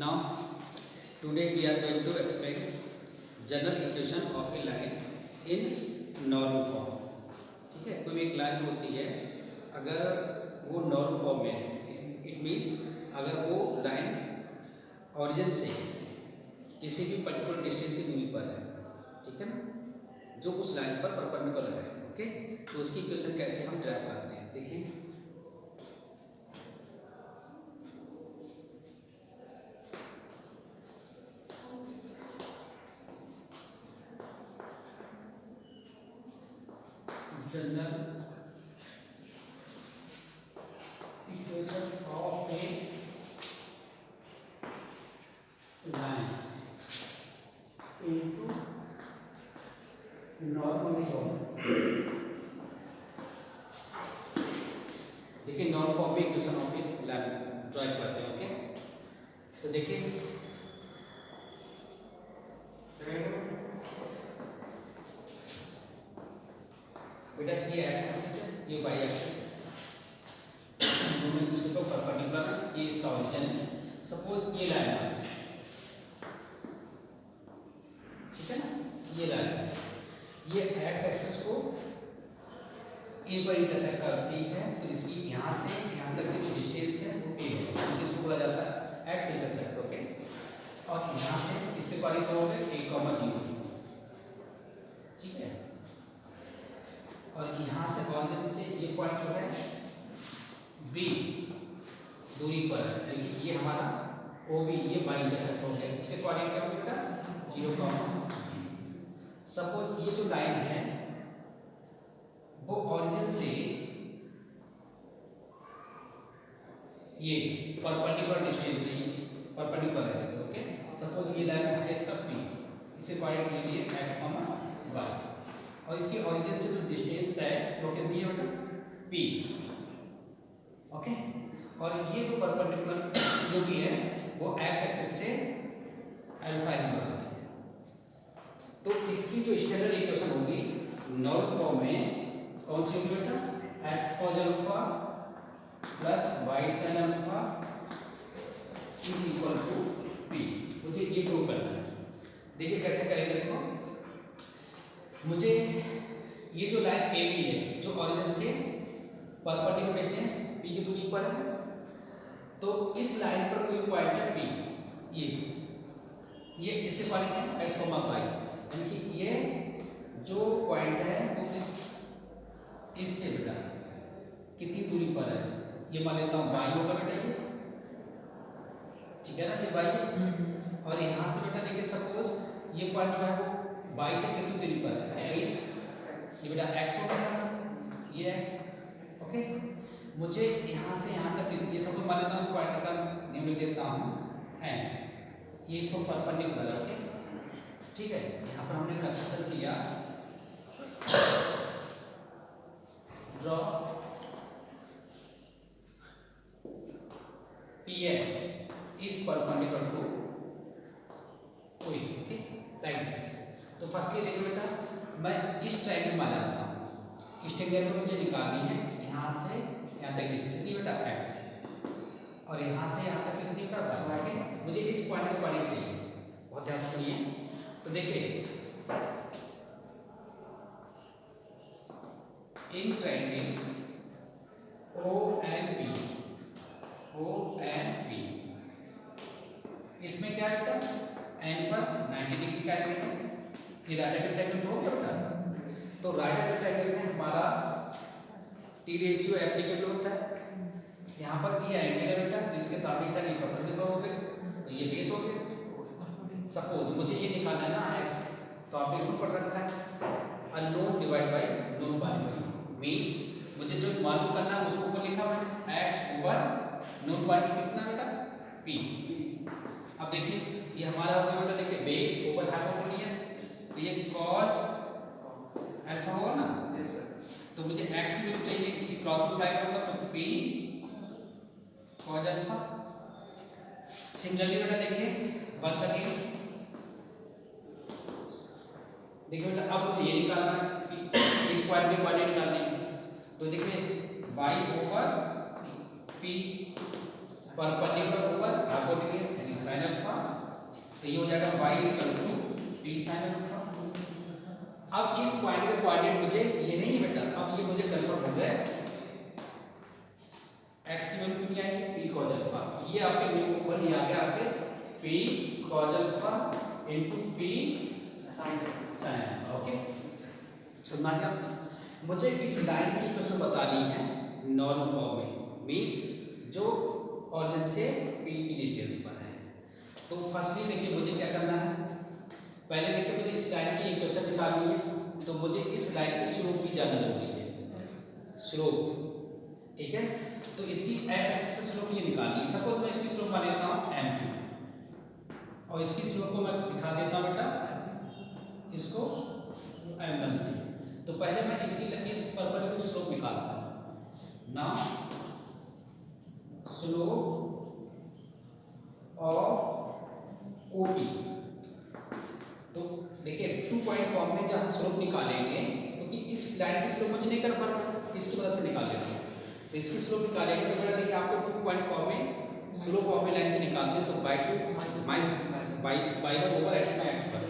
Now, today we are going to explain general equation of a line in normal form. ठीक है, कोई भी एक लाइन जो होती है अगर वो नॉर्मल फॉर्म में है, इट मीन्स अगर वो लाइन ओरिजिन से किसी भी पर्टिकुलर डिस्टेंस की दूरी पर है, ठीक है ना, जो उस लाइन पर परपेंडिकुलर है, ओके, तो उसकी इक्वेशन कैसे हम ड्राइव करते हैं देखिए। General equation of a line into normal form। देखिए नॉर्मल फॉर्म में equation of A line drive करते हैं, ओके। तो देखिए बेटा ये एक्स एक्सिस है, ये वाई एक्सिस है, दोनों एक दूसरे को परपेंडिकुलर है, ये इसका ओरिजिन है। सपोज ये लाइन है, ठीक है ना, ये लाइन है, ये एक्स एक्सिस को ए पर इंटरसेक्ट करती है, तो इसकी यहाँ से यहाँ तक की जो डिस्टेंस है वो ए है, तो इसको बोला जाता है एक्स इंटरसेक्ट, ओके। और यहाँ से इसके बारे में होगा ए कॉमा जीरो, ठीक है। और यहाँ से ओरिजिन से ये पॉइंट जो है बी दूरी पर है, यानी कि ये हमारा ओ बी, ये बाई इंटरसेक्ट हो गया, इसके कोऑर्डिनेट क्या होगा जीरो कॉमा। सपोज ये जो लाइन है वो ओरिजिन से ये परपेंडिकुलर डिस्टेंस है, परपेंडिकुलर है इसके, ओके। सपोज ये लाइन है इसका पी, इसे कोऑर्डिनेट ले लिए एक्स कॉमा वाई, और इसकी ओरिजिन से जो डिस्टेंस है वो कितनी है बेटा पी, ओके। और ये जो परपेंडिकुलर जो भी है वो एक्स एक्सिस से अल्फा एंगल होती है। तो इसकी जो स्टैंडर्ड इक्वेशन होगी नॉर्मल फॉर्म में कौन सी होगी बेटा, X cos alpha plus Y sine alpha is equal to P. मुझे ये प्रूव करना है, देखिए कैसे करेंगे इसको। मुझे ये जो लाइन ए बी है जो ओरिजिन से परपेंडिकुलर डिस्टेंस पी की दूरी पर है, तो इस लाइन पर कोई पॉइंट है पी, ये इससे पॉइंट है एक्स कॉमा वाई, यानी कि ये जो पॉइंट है वो इससे बेटा कितनी दूरी पर है, ये मान लेता हूँ वाई होगा बेटा, ये ठीक है ना, ये वाई है। और यहाँ से बेटा देखिए सपोज ये पॉइंट जो है वो वाई से कितनी दूरी पर है, ये बेटा एक्स होगा, यहाँ से ये एक्स, ओके। मुझे यहाँ से यहाँ तक ये सब मान लेता हूँ, इस पॉइंट का नेम लिख देता हूँ एंड ये इसको परपेंडिकुलर है, ओके, ठीक है। यहाँ पर हमने कंस्ट्रक्शन किया, draw PN is perpendicular to OE, okay, like this. तो फर्स्टली देखो बेटा, मैं इस ट्रायंगल में आ जाता हूँ, इस ट्रायंगल को मुझे निकालनी है, यहाँ से यहाँ तक डिस्टेंस कितनी बेटा x, और यहाँ से यहाँ तक कितनी बेटा y, ओके। मुझे इस पॉइंट का कोऑर्डिनेट चाहिए, बहुत ध्यान से सुनिए। तो देखिए इन ट्रायंगल ONP, इसमें क्या है बेटा n पर 90 डिग्री का एंगल, ये राइट एंगल ट्रायंगल तो हो गया बेटा। तो राइट एंगल ट्रायंगल में हमारा टी रेशियो एप्लीकेबल होता है, यहाँ पर ये एंगल है बेटा, तो इसके साथ ही साथ ये परपेंडिकुलर हो गए, तो ये बेस हो गए। सपोज मुझे ये निकालना है ना x, तो आपने इसको पढ़ रखा है unknown divide by known quantity, means मुझे जो मालूम करना है उसको ऊपर लिखा मैंने x ओवर नोन क्वांटिटी कितना बेटा p। अब देखिए ये हमारा हो गया बेटा, देखिए बेस ओवर हाइपोटेन्यूज, तो ये cos अल्फा होगा ना, तो मुझे x की वैल्यू चाहिए, इसकी क्रॉस मल्टीप्लाई करूंगा तो p cos अल्फा। सिमिलरली बेटा देखिए वंस अगेन, देखिए बेटा अब मुझे ये निकालना है कि इस पॉइंट पे कोऑर्डिनेट निकालने हैं, तो देखिए y ओवर p परपेंडिकुलर ऊपर हाइपोटेन्यूज यानी sin अल्फा, तो ये हो जाएगा y equal to p sin alpha. अब इस पॉइंट के कोऑर्डिनेट मुझे ये नहीं है बेटा, अब ये मुझे कंफर्म हो गया x की वैल्यू कितनी आएगी p cos अल्फा, ये आपके न्यू ऊपर ये आ गया आपके p cos alpha into p sin alpha. Okay, समझा क्या? मुझे इस लाइन की इक्वेशन बतानी है नॉर्मल फॉर्म में, मींस जो ऑरिजिन से p की डिस्टेंस पर है। तो फर्स्टली देखिए मुझे क्या करना है, पहले देखिए मुझे इस लाइन की इक्वेशन निकालनी है, तो मुझे इस लाइन की स्लोप भी जानना जरूरी है, स्लोप, ठीक है। तो इसकी x एक्सिस से स्लोप ये निकालनी है। सपोज मैं इसकी स्लोप मान लेता हूं m2 और इसकी स्लोप को मैं दिखा देता हूं बेटा इसको m1 से। तो पहले मैं इसकी इस परपेंडिकुलर स्लोप निकालता हूं ना, स्लोप ऑफ OP। तो देखिए 2 पॉइंट फॉर्म में जब हम स्लोप निकालेंगे, क्योंकि इस लाइन की स्लोप मुझे नहीं कर पा रहा, इसकी मदद से निकाल लेते हैं। तो इसकी स्लोप निकालेंगे तो बेटा देखिए आपको 2 पॉइंट फॉर्म में स्लोप ऑफ लाइन की निकालते हैं, तो by2 minus y1 over x by x पर,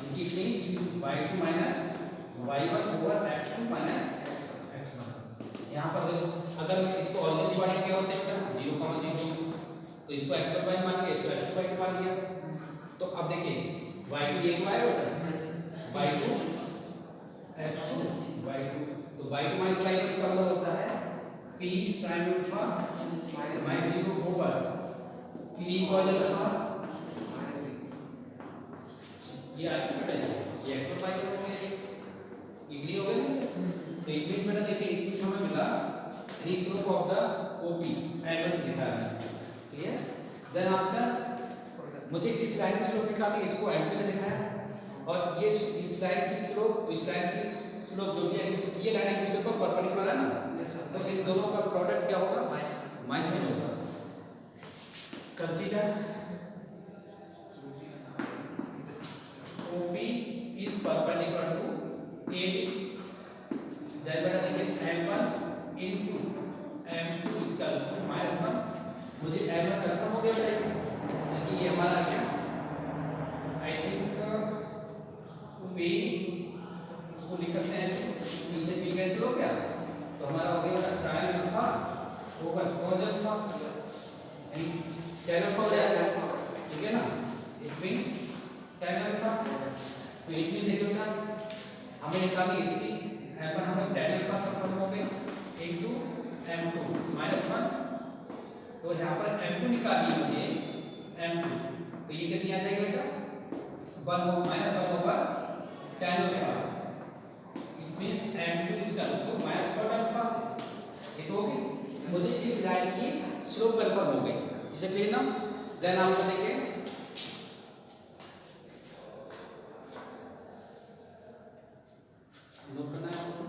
इनकी means y2 minus y1 over x2 minus x1। यहाँ पर देखो अगर मैं इसको ऑरिजिन डिवाइड किया होता है बेटा 0,0, तो इसको x1 y मान लिया, इसको x2 y मान लिया। तो अब देखिए y2 ये आएगा बेटा y2 x2 y2, तो y2 माइनस y1 का मतलब होता है p sin alpha minus 0 over p cos alpha, ये आएगा बेटा ये x1 y हो गया, इक्वली हो गया ना। तो इक्वेशन बेटा देखिए इक्वेशन हमें मिला यानी slope of the OP angle से दिखा रहा है, क्लियर। देन आफ्टर मुझे इस लाइन की स्लोप निकालनी, इसको m2 से दिखाया, और ये इस लाइन की स्लोप, इस लाइन की स्लोप जो भी है ये लाइन एक दूसरे पर परपेंडिकुलर है ना, तो इन दोनों का प्रोडक्ट क्या होगा माइनस में होगा। Consider OP is perpendicular to AB, then बेटा देखिए m1 into m2 इसका -1, मुझे m1 कंफर्म हो गया बेटा, कि ये हमारा क्या आई थिंक p इसको लिख सकते हैं ऐसे, इसे p कैंसिल हो गया, तो हमारा हो गया बेटा sin alpha over cos alpha यानी tan अल्फा हो जाएगा, ठीक है ना, इट मींस tan अल्फा। तो एक चीज देखो ना हमें निकालनी इसकी m1 हमें tan अल्फा कंफर्म हो गया इनटू m2 -1, तो यहाँ पर m2 निकालनी है मुझे m2, तो ये कितनी आ जाएगी बेटा 1 over tan alpha, it means m2 is equal to minus cot alpha. ये तो हो गई, मुझे इस लाइन की स्लोप कंफर्म हो गई, इसे क्लियर ना। देन आप देखिए नोट करना है आपको,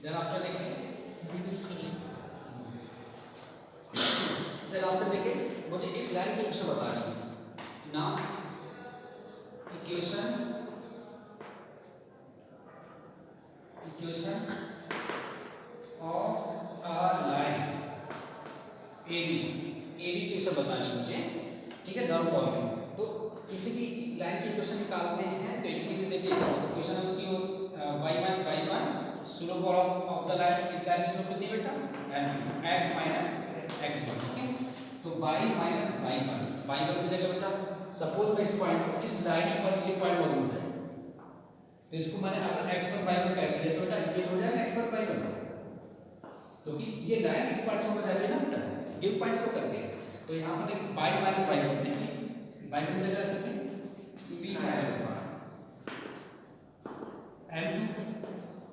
देन आफ्टर देखिए मुझे इस लाइन की इक्वेशन बतानी है ना, equation of a line AB की इक्वेशन बतानी है मुझे, ठीक है, नॉर्मल फॉर्म में। तो किसी भी लाइन की इक्वेशन निकालते हैं तो इक्वेशन देखिए इक्वेशन उसकी y minus y1 slope of the line, इस लाइन की स्लोप कितनी बेटा x माइनस x1, ठीक है। तो y माइनस y1 की जगह बेटा सपोज मैं इस पॉइंट को, इस लाइन पर ये पॉइंट मौजूद है, तो इसको मैंने अगर x पर y1 कह दिया तो बेटा ये हो जाएगा x पर y1, क्योंकि ये लाइन इस पॉइंट से होकर जाएगी ना बेटा, गिव पॉइंट्स को करते हैं। तो यहाँ पर देखिए y माइनस y1 देखिए y की जगह रखते हैं p sin अल्फा,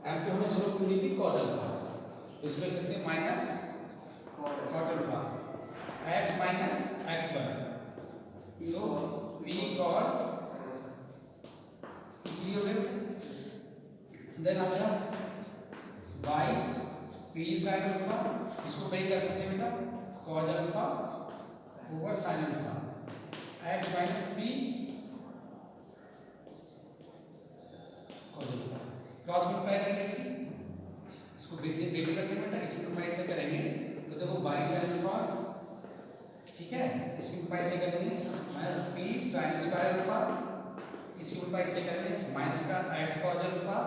m2 हमें स्लोप मिली थी cot अल्फा, तो इसको लिख सकते हैं minus cot alpha x minus x1, तो p cos ये हो गया। Then after y p sin alpha, इसको पे कर सकते हैं बेटा cos alpha over sin alpha, x minus p cos alpha, cross multiply करेंगे इसको ब्रैकेट रखेंगे बेटा, इसी को से करेंगे तो देखो y sin सिंपलीफाई से करेंगे minus p sin square alpha, simplify से करेंगे माइनस का x cos अल्फा,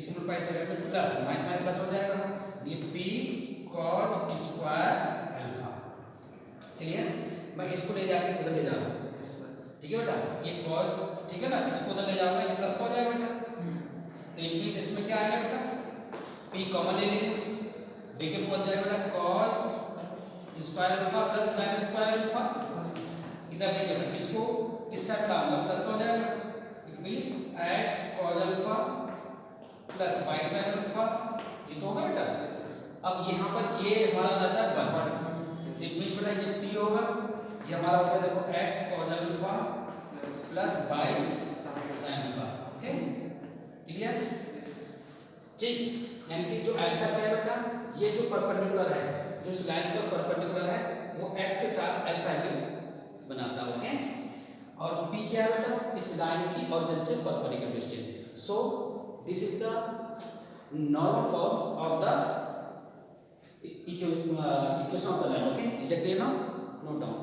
सिंपलीफाई से करेंगे प्लस माइनस माइनस प्लस हो जाएगा ये p cos square alpha. Clear? मैं इसको ले जाके उधर ले जा रहा हूँ, ठीक है बेटा, ये cos, ठीक है ना, इसको उधर ले जाऊंगा, ये प्लस हो जाएगा बेटा, तो एक पीस इसमें क्या आएगा बेटा, p कॉमन ले लेंगे, देखिए पहुंच जाएगा बेटा cos square alpha plus sin square alpha, इधर ले जाऊंगा, इसको इस साइड लाऊंगा, प्लस हो जाएगा, एक पीस x cos alpha plus y sin alpha, ये तो होगा बेटा। अब यहाँ पर ये हमारा रहता है 1, एक पीस बेटा ये p होगा, ये हमारा हो गया देखो x cos alpha plus y sin alpha. Okay, clear? ठीक, यानी कि जो अल्फा क्या है बेटा, ये जो परपेंडिकुलर है, जो इस लाइन के परपेंडिकुलर है, वो x के साथ अल्फा एंगल बनाता है। ओके, और p क्या है बेटा, इस लाइन की ओरिजिन से perpendicular distance. So this is the normal form of the equation of the line. Okay, is it clear now? Note down.